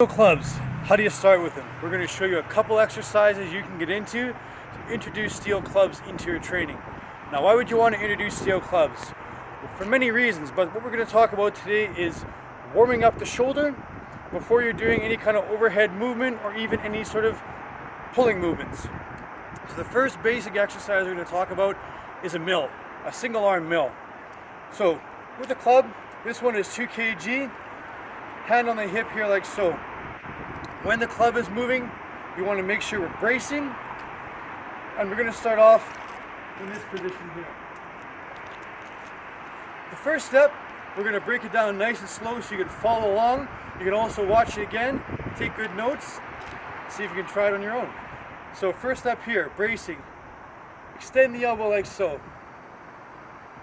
Steel clubs, how do you start with them? We're going to show you a couple exercises you can get into to introduce steel clubs into your training. Now, why would you want to introduce steel clubs? Well, for many reasons, but what we're going to talk about today is warming up the shoulder before you're doing any kind of overhead movement or even any sort of pulling movements. So the first basic exercise we're going to talk about is a mill, a single arm mill. So with the club, this one is 2 kg, hand on the hip here like so. When the club is moving, we want to make sure we're bracing, and we're going to start off in this position here. The first step, we're going to break it down nice and slow so you can follow along. You can also watch it again, take good notes, see if you can try it on your own. So first step here, bracing. Extend the elbow like so.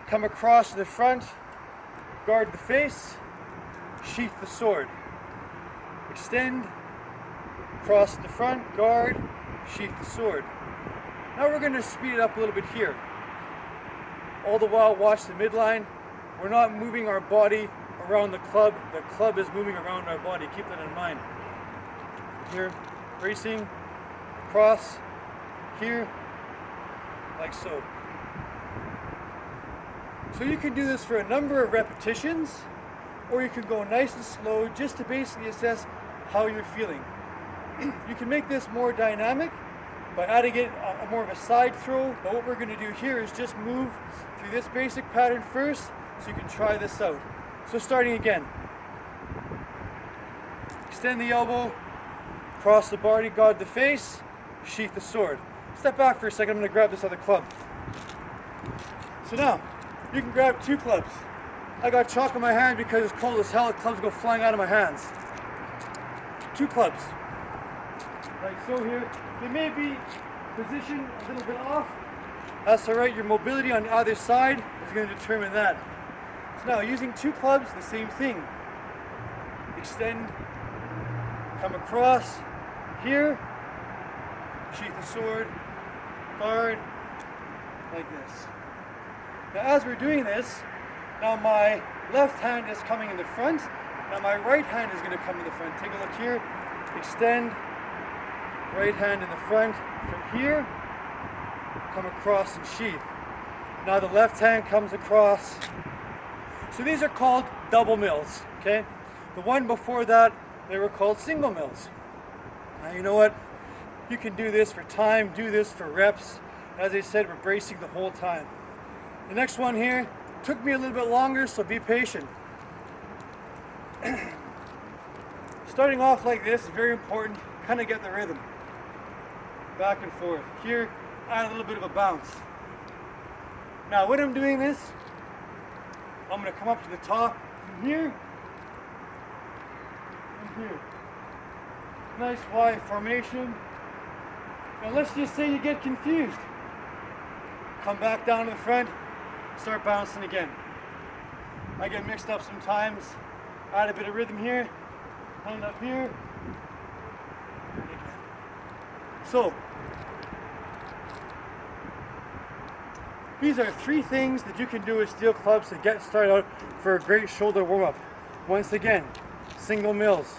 Come across to the front, guard the face, sheath the sword. Extend, cross the front, guard, sheath the sword. Now we're going to speed it up a little bit here. All the while, watch the midline. We're not moving our body around the club is moving around our body. Keep that in mind. Here, bracing, cross, here, like so. So you can do this for a number of repetitions, or you can go nice and slow just to basically assess how you're feeling. You can make this more dynamic by adding it more of a side throw, but what we're going to do here is just move through this basic pattern first so you can try this out. So starting again. Extend the elbow, cross the body, guard the face, sheath the sword. Step back for a second, I'm going to grab this other club. So now, you can grab 2 clubs. I got chalk in my hand because it's cold as hell, the clubs go flying out of my hands. 2 clubs. Like so here. They may be positioned a little bit off. That's alright, your mobility on either side is going to determine that. So now, using 2 clubs, the same thing. Extend, come across, here, sheath the sword, guard, like this. Now as we're doing this, now my left hand is coming in the front, now my right hand is going to come in the front. Take a look here, extend, right hand in the front, from here, come across and sheath. Now the left hand comes across. So these are called double mills, okay? The one before that, they were called single mills. Now you know what? You can do this for time, do this for reps. As I said, we're bracing the whole time. The next one here took me a little bit longer, so be patient. Starting off like this is very important, kind of get the rhythm. Back and forth. Here, add a little bit of a bounce. Now when I'm doing this, I'm going to come up to the top from here and here. Nice wide formation. Now let's just say you get confused. Come back down to the front, start bouncing again. I get mixed up sometimes. Add a bit of rhythm here, hand up here, and again. So, these are 3 things that you can do with steel clubs to get started out for a great shoulder warm-up. Once again, single mills.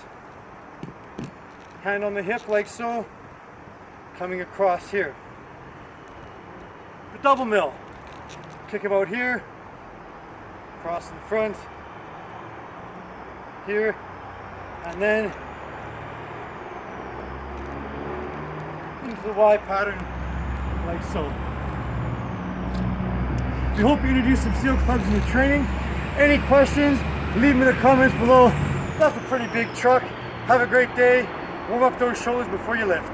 Hand on the hip like so, coming across here. The double mill. Kick him out here, cross in front, here, and then into the Y pattern like so. We hope you introduce some steel clubs in your training. Any questions, leave them in the comments below. That's a pretty big truck. Have a great day. Warm up those shoulders before you lift.